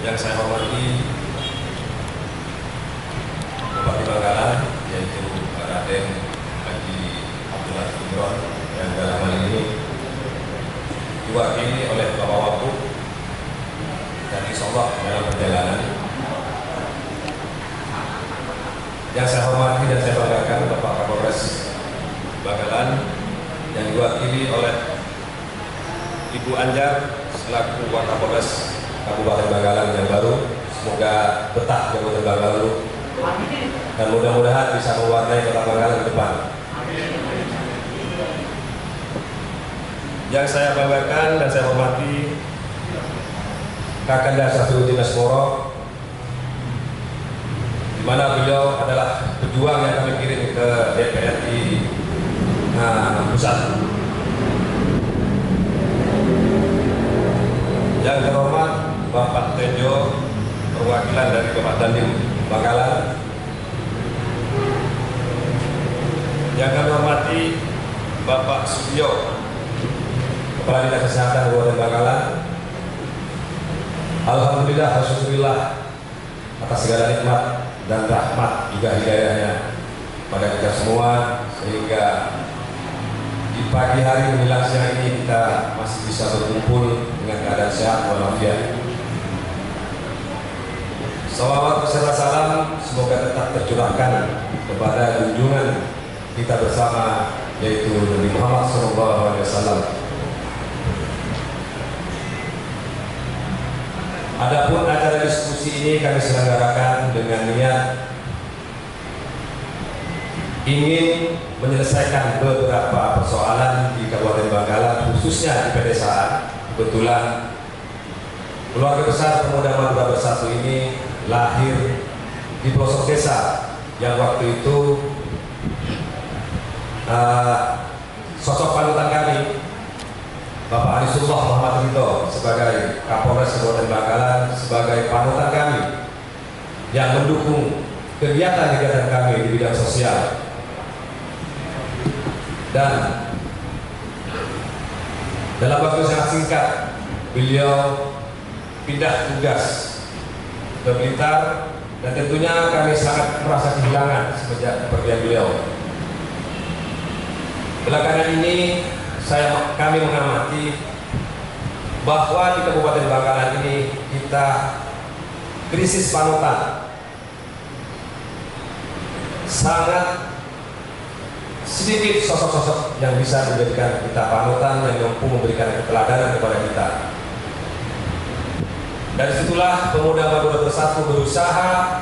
Yang saya hormati Bupati Bangkalan, yaitu Raden Haji Abdullah Imron, yang dalam hal ini diwakili oleh Bapak Wagub dan insyaallah dalam perjalanan. Yang saya hormati dan saya banggakan Bapak Kapolres Bangkalan yang diwakili oleh Ibu Anjar selaku Wakapolres Kabupaten Bangkalan yang baru. Semoga betah Kabupaten Bangkalan dan mudah-mudahan bisa mewarnai Kota Bangkalan ke depan. Yang saya banggakan dan saya hormati Kakanda Syafruddin Asmoro, di mana beliau adalah pejuang yang kami kirim ke DPRI pusat. Yang terhormat Bapak Tejo, perwakilan dari Bapak Dandim Bangkalan. Yang kami hormati Bapak Subiyo, Kepala Dinas Kesehatan Kabupaten Bangkalan. Alhamdulillah, alhamdulillah atas segala nikmat dan rahmat juga hidayahnya pada kita semua, sehingga di pagi hari menjelang siang ini kita masih bisa berkumpul dengan keadaan sehat walafiat. Salawat beserta salam semoga tetap tercurahkan kepada junjungan kita bersama, yaitu Nabi Muhammad SAW. Adapun acara diskusi ini kami selenggarakan dengan niat ingin menyelesaikan beberapa persoalan di Kabupaten Bangkalan, khususnya di pedesaan. Kebetulan keluarga besar Pemuda Madura Bersatu ini lahir di pelosok desa yang waktu itu sosok panutan kami Bapak Anisullah Muhammad Ridho sebagai Kapolres Kabupaten Bangkalan, sebagai panutan kami yang mendukung kegiatan-kegiatan kami di bidang sosial. Dan dalam waktu sangat singkat beliau pindah tugas ke Blitar, dan tentunya kami sangat merasa kehilangan semenjak kepergian beliau. Belakangan ini kami mengamati bahwa di Kabupaten Bangkalan ini kita krisis panutan. Sangat sedikit sosok-sosok yang bisa menjadikan kita panutan, yang mampu memberikan keteladanan kepada kita. Dari situlah Pemuda Madura Bersatu berusaha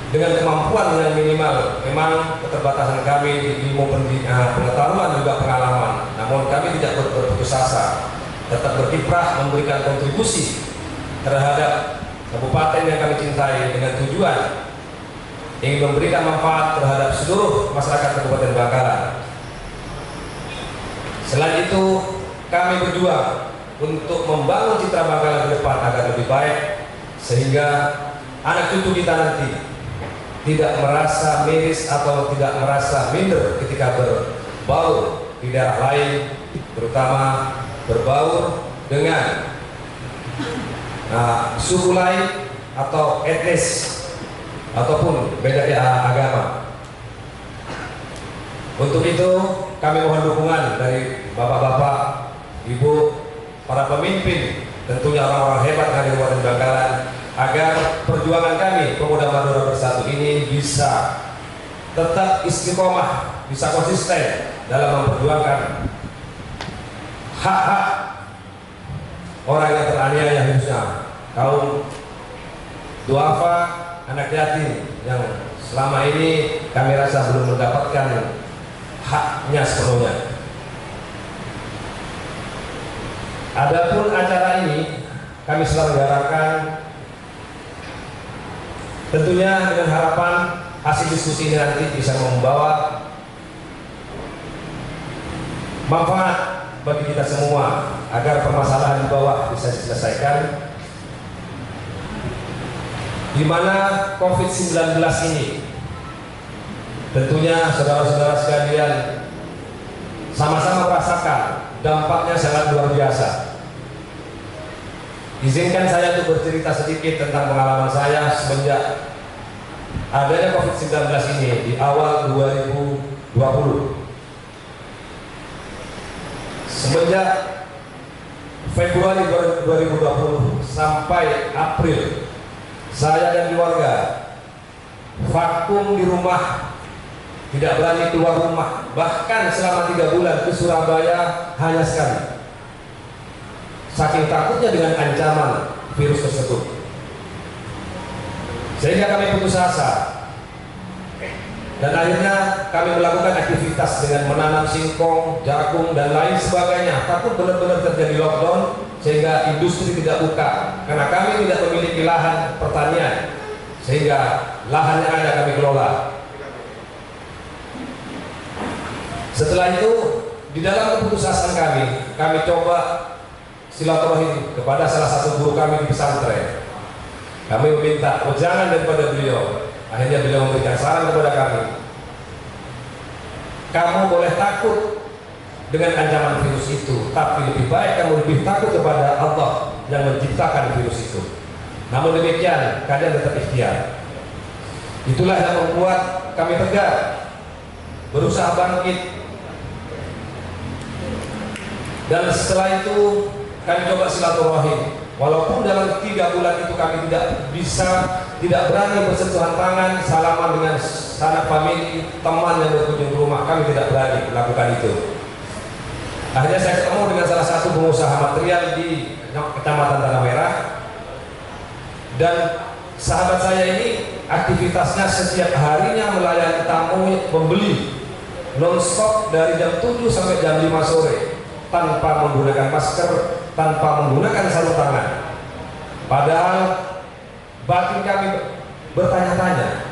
dengan kemampuan yang minimal. Memang keterbatasan kami di ilmu pengetahuan juga pengalaman, namun kami tidak berputus asa, tetap berkiprah memberikan kontribusi terhadap kabupaten yang kami cintai dengan tujuan ingin memberikan manfaat terhadap seluruh masyarakat Kabupaten Bangkalan. Selain itu, kami berjuang untuk membangun citra Bangkalan ke depan agar lebih baik, sehingga anak cucu kita nanti tidak merasa miris atau tidak merasa minder ketika berbaur di daerah lain, terutama berbaur dengan suku lain atau etnis ataupun beda agama. Untuk itu kami mohon dukungan dari bapak-bapak, ibu, para pemimpin, tentunya orang-orang hebat dari Kabupaten Bangkalan, agar perjuangan kami Pemuda Madura Bersatu ini bisa tetap istiqomah, bisa konsisten dalam memperjuangkan hak-hak orang yang teraniaya, khususnya kaum duafa, anak yatim yang selama ini kami rasa belum mendapatkan haknya sepenuhnya. Adapun acara ini kami selenggarakan tentunya dengan harapan hasil diskusi ini nanti bisa membawa manfaat bagi kita semua, agar permasalahan di bawah bisa diselesaikan, di mana COVID-19 ini tentunya saudara-saudara sekalian sama-sama merasakan dampaknya sangat luar biasa. Izinkan saya untuk bercerita sedikit tentang pengalaman saya semenjak adanya COVID-19 ini di awal 2020. Semenjak Februari 2020 sampai April, saya dan keluarga vakum di rumah, tidak berani keluar rumah. Bahkan selama 3 bulan ke Surabaya hanya sekali, saking takutnya dengan ancaman virus tersebut. Sehingga kami putus asa, dan akhirnya kami melakukan aktivitas dengan menanam singkong, jagung, dan lain sebagainya. Takut benar-benar terjadi lockdown sehingga industri tidak buka, karena kami tidak memiliki lahan pertanian, sehingga lahan yang ada kami kelola. Setelah itu, di dalam keputusasaan kami coba silaturahim kepada salah satu guru kami di pesantren. Kami meminta wejangan daripada beliau. Akhirnya beliau memberikan saran kepada kami, kamu boleh takut dengan ancaman virus itu, tapi lebih baik kamu lebih takut kepada Allah yang menciptakan virus itu. Namun demikian, kalian tetap ikhtiar. Itulah yang membuat kami tegar, berusaha bangkit. Dan setelah itu kami coba silaturahim. Walaupun dalam 3 bulan itu kami tidak berani bersentuhan tangan, salaman dengan sanak famili, teman yang berkunjung ke rumah, kami tidak berani melakukan itu. Akhirnya saya ketemu dengan salah satu pengusaha material di Kecamatan Tanah Merah, dan sahabat saya ini aktivitasnya setiap harinya melayani tamu, membeli non-stop dari jam 7 sampai jam 5 sore tanpa menggunakan masker, tanpa menggunakan sarung tangan. Padahal batin kami bertanya-tanya,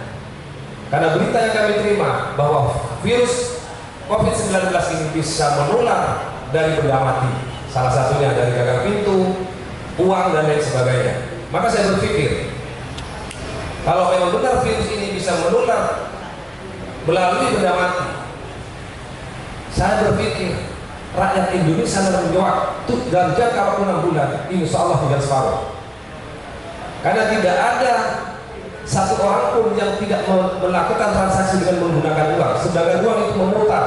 karena berita yang kami terima bahwa virus COVID-19 ini bisa menular dari benda mati, salah satunya dari gagang pintu, uang, dan lain sebagainya. Maka saya berpikir, kalau memang benar virus ini bisa menular melalui benda mati, saya berpikir rakyat Indonesia dalam waktu dalam jangka waktu 6 bulan, insya Allah tinggal separuh. Karena tidak ada satu orang pun yang tidak melakukan transaksi dengan menggunakan uang, sedangkan uang itu memutar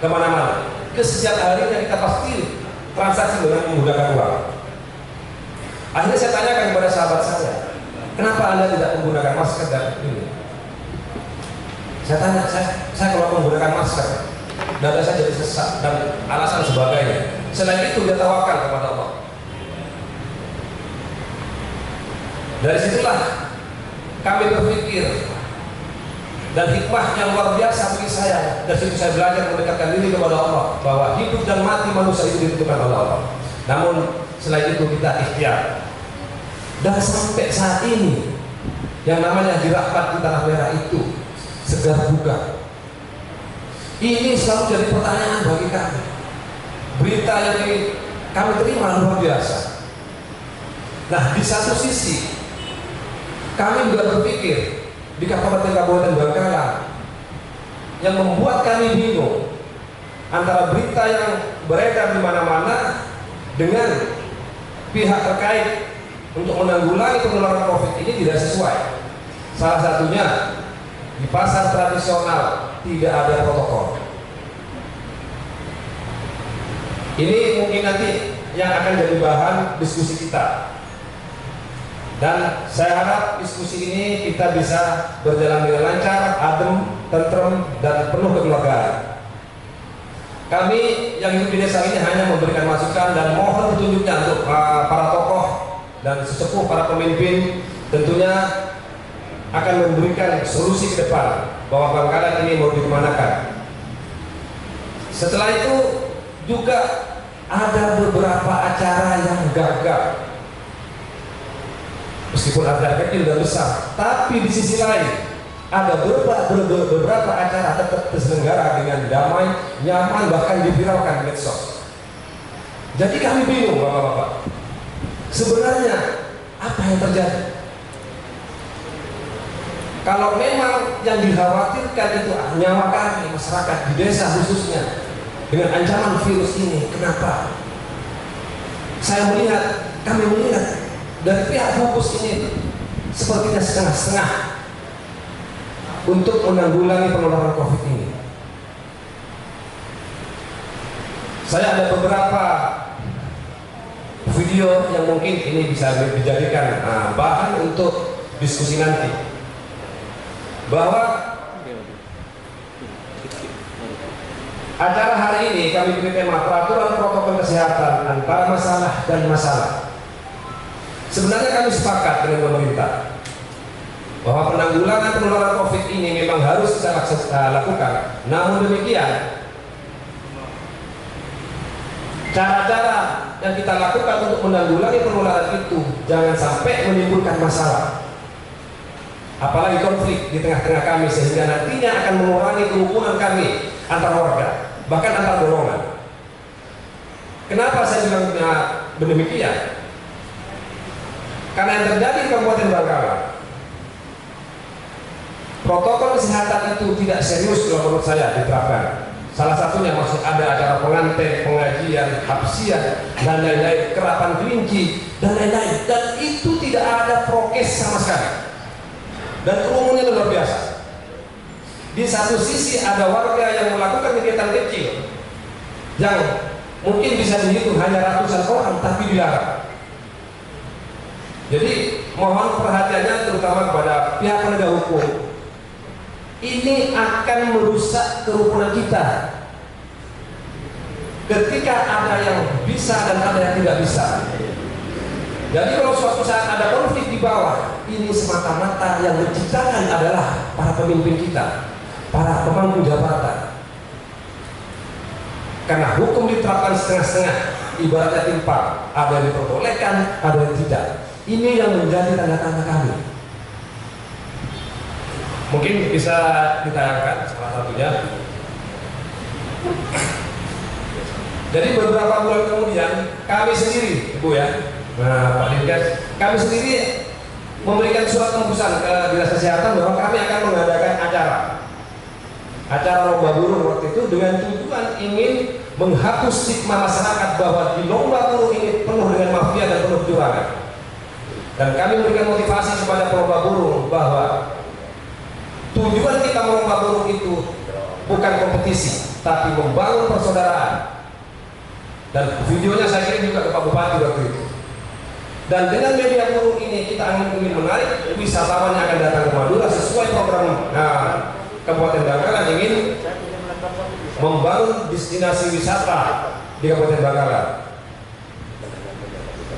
kemana-mana. Setiap harinya kita pasti transaksi dengan menggunakan uang. Akhirnya saya tanyakan kepada sahabat saya, kenapa Anda tidak menggunakan masker dan ini? Saya tanya, saya kalau menggunakan masker, dada saya jadi sesak dan alasan sebagainya. Selain itu dia tawakal kepada Allah. Dari situlah kami berpikir, dan hikmah yang luar biasa bagi saya. Dari situ saya belajar mendekatkan diri kepada Allah, bahwa hidup dan mati manusia itu ditentukan oleh Allah. Namun selain itu kita ikhtiar. Dan sampai saat ini yang namanya dirahmat di Tanah Merah itu segar buka. Ini selalu jadi pertanyaan bagi kami. Berita yang kami terima luar biasa. Nah, di satu sisi kami juga berpikir di Kabupaten Bangkalan yang membuat kami bingung antara berita yang beredar di mana-mana dengan pihak terkait untuk menanggulangi penularan COVID ini tidak sesuai. Salah satunya di pasar tradisional tidak ada protokol. Ini mungkin nanti yang akan jadi bahan diskusi kita. Dan saya harap diskusi ini kita bisa berjalan dengan lancar, adem, tentrem, dan penuh kekeluargaan. Kami yang hidup di desa ini hanya memberikan masukan dan mohon petunjuknya untuk para tokoh dan sesepuh, para pemimpin, tentunya akan memberikan solusi ke depan bahwa Bangkalan ini mau dikemanakan. Setelah itu juga ada beberapa acara yang gagal. Meskipun ada kecil dan besar, tapi di sisi lain ada beberapa acara tetap terselenggara dengan damai, nyaman, bahkan diviralkan di medsos. Jadi kami bingung, bapak-bapak, sebenarnya apa yang terjadi? Kalau memang yang dikhawatirkan itu nyawa kami, masyarakat di desa khususnya, dengan ancaman virus ini, kenapa kami melihat dari pihak Hukus ini sepertinya setengah-setengah untuk menanggulangi penularan COVID ini. Saya ada beberapa video yang mungkin ini bisa dijadikan bahan untuk diskusi nanti, bahwa acara hari ini kami beri tema peraturan protokol kesehatan antara masalah dan masalah. Sebenarnya kami sepakat dengan pemerintah bahwa penanggulangan penularan COVID ini memang harus kita lakukan. Namun demikian, cara-cara yang kita lakukan untuk menanggulangi penularan itu jangan sampai menimbulkan masalah, apalagi konflik di tengah-tengah kami, sehingga nantinya akan mengurangi kerukunan kami antar warga, bahkan antar golongan. Kenapa saya bilang demikian? Karena yang terjadi di Kabupaten Bangkalan, protokol kesehatan itu tidak serius kalau menurut saya diterapkan. Salah satunya masuk ada acara pengantin, pengajian, hapsian, dan lain-lain, kerapan kelinci, dan lain-lain. Dan itu tidak ada prokes sama sekali. Dan kerumunnya luar biasa. Di satu sisi ada warga yang melakukan kegiatan kecil yang mungkin bisa dihitung hanya ratusan orang, tapi dilarang. Jadi mohon perhatiannya terutama kepada pihak penegak hukum. Ini akan merusak kerukunan kita ketika ada yang bisa dan ada yang tidak bisa. Jadi kalau suatu saat ada konflik di bawah, ini semata-mata yang menciptakan adalah para pemimpin kita, para pemangku jabatan. Karena hukum diterapkan setengah-setengah, ibaratnya timpang, ada yang diperbolehkan, ada yang tidak. Ini yang menjadi tanda-tanda kami. Mungkin bisa ditayangkan salah satunya. Jadi beberapa bulan kemudian kami sendiri, Ibu ya, Pak Dinkes, kami sendiri memberikan surat tembusan ke Dinas Kesehatan bahwa kami akan mengadakan acara lomba burung waktu itu dengan tujuan ingin menghapus stigma masyarakat bahwa di lomba burung ini penuh dengan mafia dan penuh kecurangan. Dan kami memberikan motivasi kepada pelomba burung bahwa tujuan kita melomba burung itu bukan kompetisi, tapi membangun persaudaraan. Dan videonya saya kirim juga ke Pak Bupati waktu itu. Dan dengan media burung ini kita ingin menarik wisatawan yang akan datang ke Madura sesuai program Kabupaten Bangkalan ingin membangun destinasi wisata di Kabupaten Bangkalan.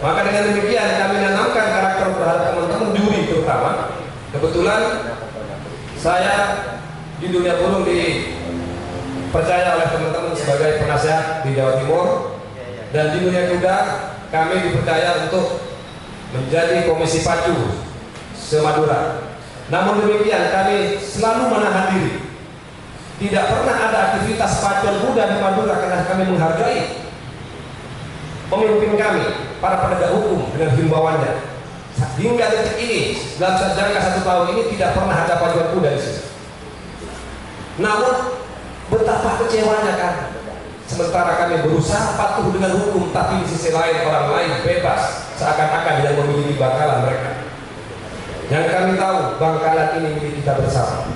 Maka dengan demikian kami menanamkan karakter terhadap teman-teman juri terutama. Kebetulan saya di dunia burung dipercaya oleh teman-teman sebagai penasihat di Jawa Timur, dan di dunia kuda kami dipercaya untuk menjadi komisi pacu se-Madura. Namun demikian kami selalu menahan diri. Tidak pernah ada aktivitas pacuan kuda di Madura karena kami menghargai pemimpin kami, para penegak hukum dengan himbauannya. Hingga detik ini, dalam jangka 1 tahun ini tidak pernah ada pacuan kuda di sini. Namun betapa kecewanya kan, sementara kami berusaha patuh dengan hukum, tapi di sisi lain orang lain bebas seakan-akan yang memiliki Bangkalan mereka. Yang kami tahu Bangkalan ini milik kita bersama.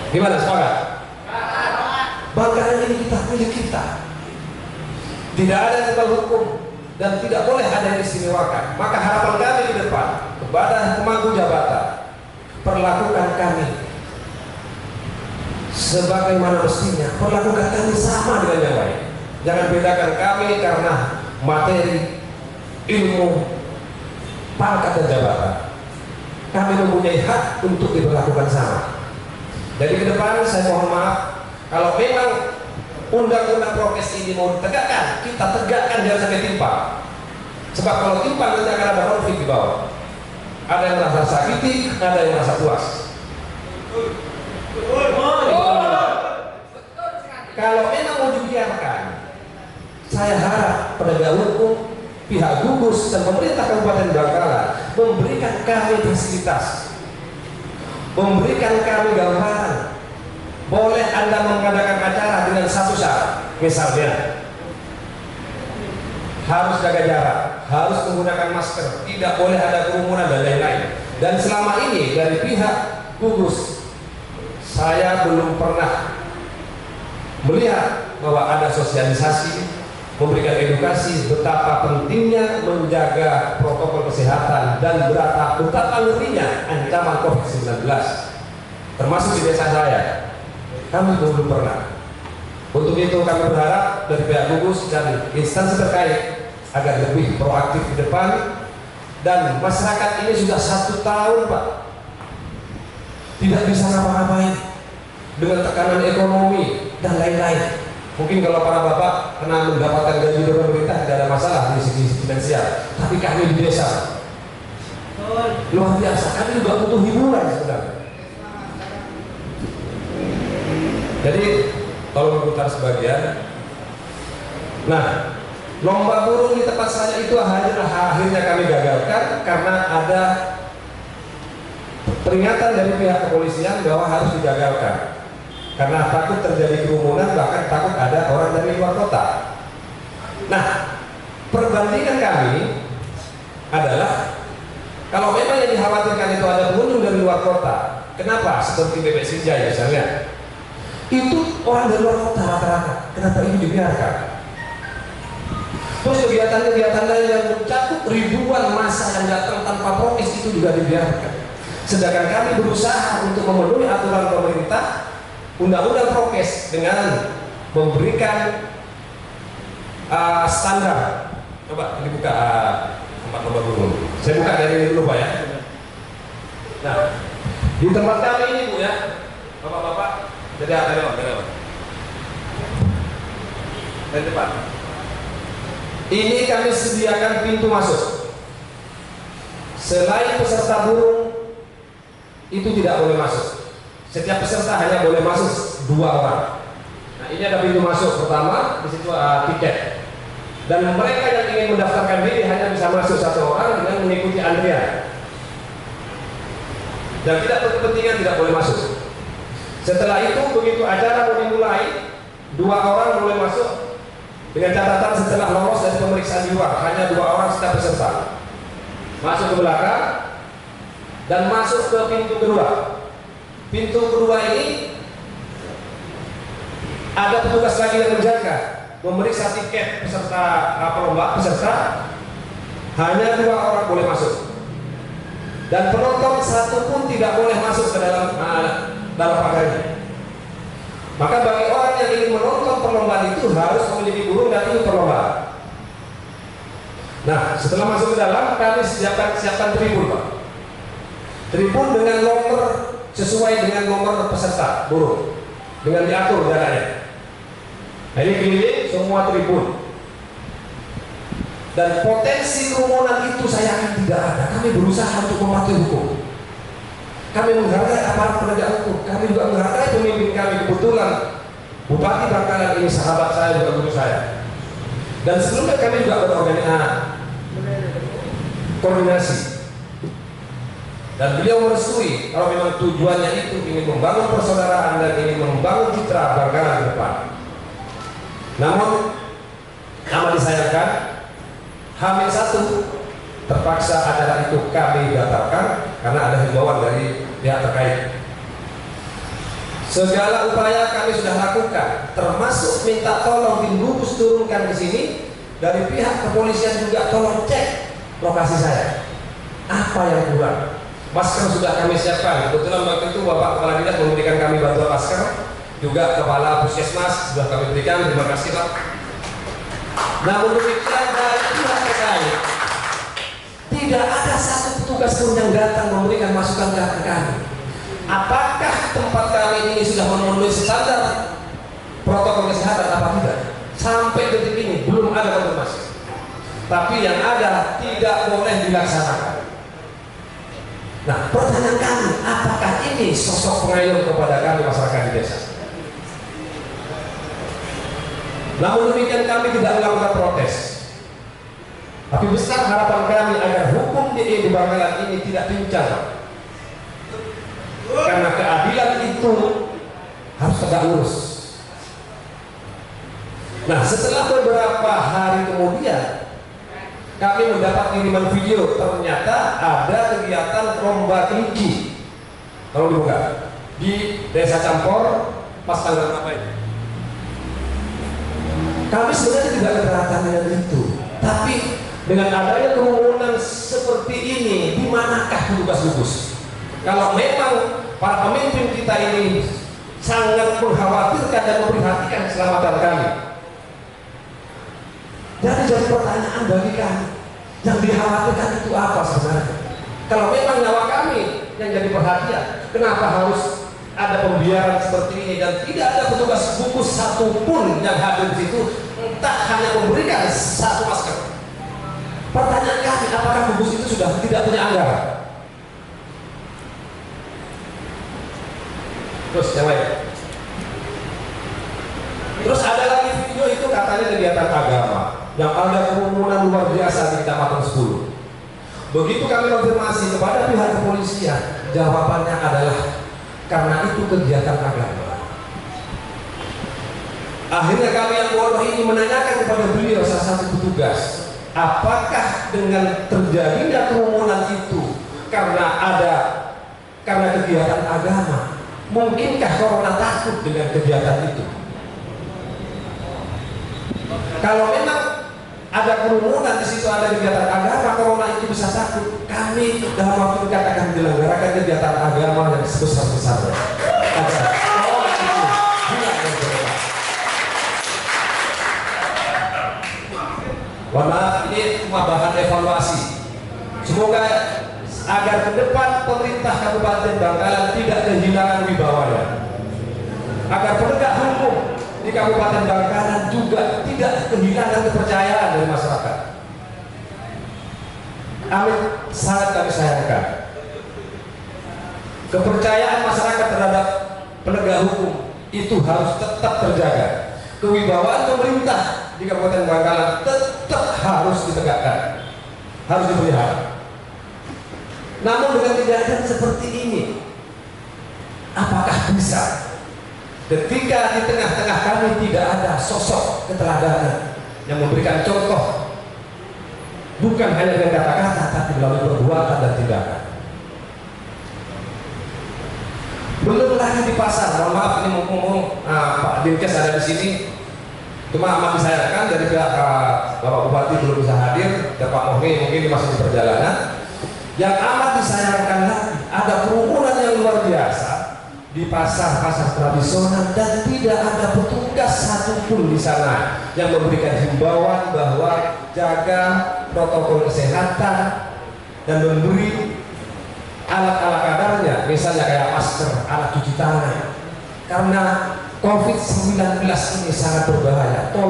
Gimana sepakat? Bangkalan ini kita milik kita. Tidak ada yang tentang hukum dan tidak boleh ada yang diistimewakan. Maka harapan kami di depan kepada pemangku jabatan, perlakukan kami sebagaimana mestinya, perlakukan kami sama dengan yang lain. Jangan bedakan kami karena materi, ilmu, pangkat dan jabatan. Kami mempunyai hak untuk diperlakukan sama. Jadi ke depan saya mohon maaf kalau memang undang-undang prokes ini mau ditegakkan, kita tegakkan jangan sampai timpang. Sebab kalau timpang nanti akan ada konflik di bawah. Ada yang merasa sakiti, ada yang merasa puas. Kalau memang mau dibiarkan, saya harap penegak hukum, pihak gugus dan pemerintah Kabupaten Bangkalan memberikan kami fasilitas, memberikan kami gambaran. Boleh Anda mengadakan acara dengan satu syarat, misalnya harus jaga jarak, harus menggunakan masker, tidak boleh ada kerumunan dan lain-lain. Dan selama ini dari pihak gugus, saya belum pernah melihat bahwa ada sosialisasi, memberikan edukasi betapa pentingnya menjaga protokol kesehatan dan betapa ngerinya ancaman COVID-19, termasuk di desa saya. Kami belum pernah. Untuk itu kami berharap dari pihak gugus dan instansi terkait agar lebih proaktif di depan. Dan masyarakat ini sudah 1 tahun Pak tidak bisa ngapa-ngapain dengan tekanan ekonomi dan lain-lain. Mungkin kalau para bapak kena mendapatkan gaji dari pemerintah tidak ada masalah di segi finansial, tapi kami di desa luar biasa, kami juga butuh hiburan sebenarnya. Jadi tolong memutar sebagian. Nah, lomba burung di tempat saya itu akhirnya kami gagalkan karena ada peringatan dari pihak kepolisian bahwa harus digagalkan karena takut terjadi kerumunan, bahkan takut ada orang dari luar kota. Nah, perbandingan kami adalah kalau memang yang dikhawatirkan itu ada pengunjung dari luar kota, kenapa? Seperti Bebek Sinjai misalnya, itu orang dari luar kota rata-rata, kenapa ini dibiarkan? Terus kegiatan-kegiatan lain yang mencakup ribuan massa yang datang tanpa prokes itu juga dibiarkan. Sedangkan kami berusaha untuk memenuhi aturan pemerintah, undang-undang prokes dengan memberikan standar. Coba dibuka tempat lomba burung. Saya buka dari ini dulu Pak ya. Nah, di tempat kami ini Bu ya, Bapak-bapak, jadi dari depan. Ini kami sediakan pintu masuk. Selain peserta burung itu tidak boleh masuk. Setiap peserta hanya boleh masuk 2 orang. Nah, ini ada pintu masuk pertama, di situ tiket. Dan mereka yang ingin mendaftarkan diri hanya bisa masuk 1 orang dengan mengikuti antrian. Dan tidak berkepentingan tidak boleh masuk. Setelah itu begitu acara mau dimulai, 2 orang boleh masuk. Dengan catatan setelah lolos dari pemeriksaan di luar, hanya 2 orang setiap peserta. Masuk ke belakang dan masuk ke pintu kedua. Pintu kedua ini ada petugas lagi yang menjaga, memeriksa tiket peserta perlombaan peserta. Hanya 2 orang boleh masuk. Dan penonton 1 pun tidak boleh masuk ke dalam pagar ini. Maka bagi orang yang ingin menonton perlombaan itu harus memiliki burung dan ikut perlombaan. Nah, setelah masuk ke dalam, kami siapkan tribun Pak. Tribun dengan nomor sesuai dengan nomor peserta burung, dengan diatur jaraknya. Nah, ini keliling semua tribun. Dan potensi kerumunan itu saya yakin tidak ada. Kami berusaha untuk mematuhi hukum. Kami menghargai aparat penegak hukum. Kami juga menghargai pemimpin kami. Kebetulan Bupati Bangkalan ini sahabat saya juga guru saya. Dan sebelumnya kami juga koordinasi. Dan beliau merestui kalau memang tujuannya itu ingin membangun persaudaraan dan ingin membangun citra Bangkalan ke depan. Namun amat disayangkan, H-1 terpaksa acara itu kami batalkan karena ada himbauan dari pihak terkait. Segala upaya kami sudah lakukan, termasuk minta tolong tim gugus turunkan di sini. Dari pihak kepolisian juga tolong cek lokasi saya. Apa yang kurang? Masker sudah kami siapkan. Kebetulan waktu itu Bapak Kepala Dinas memberikan kami bantuan masker. Juga Kepala Puskesmas sudah kami berikan. Terima kasih Pak. Namun demikian dari pihak terkait tidak ada 1 petugas pun yang datang memberikan masukan ke kami. Apakah tempat kami ini sudah memenuhi standar protokol kesehatan apa tidak? Sampai detik ini belum ada konfirmasi. Tapi yang ada tidak boleh dilaksanakan. Nah, pertanyaan kami, apakah ini sosok pengayom kepada kami masyarakat di desa? Namun demikian kami tidak melakukan protes. Tapi besar harapan kami agar hukum di Bangkalan ini tidak pincang. Karena keadilan itu harus tegak lurus. Nah, setelah beberapa hari kemudian kami mendapat kiriman video, ternyata ada kegiatan lomba kelinci. Kalau dibuka di Desa Campor, pas tanggal berapa ini? Kami sebenarnya tidak keberatan dengan itu, tapi dengan adanya kerumunan seperti ini, di manakah petugas gugus? Kalau memang para pemimpin kita ini sangat mengkhawatirkan dan memperhatikan keselamatan kami, jadi pertanyaan bagi kami, yang dikhawatirkan itu apa sebenarnya? Kalau memang nyawa kami yang jadi perhatian, kenapa harus ada pembiaran seperti ini dan tidak ada petugas gugus satupun yang hadir di situ, entah hanya memberikan satu masker? Pertanyaan kami, apakah gugus itu sudah tidak punya anggaran? Terus yang lain. Terus ada lagi video itu katanya kegiatan agama yang ada kerumunan luar biasa di Kecamatan 10. Begitu kami konfirmasi kepada pihak kepolisian, jawabannya adalah karena itu kegiatan agama. Akhirnya kami yang bodoh ini menanyakan kepada beliau, salah satu petugas, apakah dengan terjadinya kerumunan itu karena kegiatan agama, mungkinkah corona takut dengan kegiatan itu? Kalau memang ada kerumunan di situ, ada kegiatan agama, corona itu bisa takut. Kami dalam waktu dekat akan menyelenggarakan kegiatan agama yang sebesar-besarnya. Maaf, ini cuma bahan evaluasi. Semoga agar ke depan pemerintah Kabupaten Bangkalan tidak kehilangan wibawanya, agar penegak hukum di Kabupaten Bangkalan juga tidak kehilangan kepercayaan dari masyarakat. Amin, sangat kami sayangkan. Kepercayaan masyarakat terhadap penegak hukum itu harus tetap terjaga. Kewibawaan pemerintah di Kabupaten Bangkalan tetap harus ditegakkan, harus dipelihara. Namun dengan kejadian seperti ini, apakah bisa ketika di tengah-tengah kami tidak ada sosok keteladanan yang memberikan contoh, bukan hanya dengan kata-kata tapi melalui perbuatan dan tindakan? Belum lagi di pasar, mohon maaf ini ngomong Pak Dinkes ada di sini, cuma amat disayangkan dari pihak Bapak Bupati belum bisa hadir, dan Pak Mohni mungkin masih di perjalanan. Yang amat disayangkan lagi, ada kerumunan yang luar biasa di pasar-pasar tradisional dan tidak ada petugas satupun di sana yang memberikan himbauan bahwa jaga protokol kesehatan dan memberi alat-alat kadarnya, misalnya kayak masker, alat cuci tangan, karena COVID-19 ini sangat berbahaya.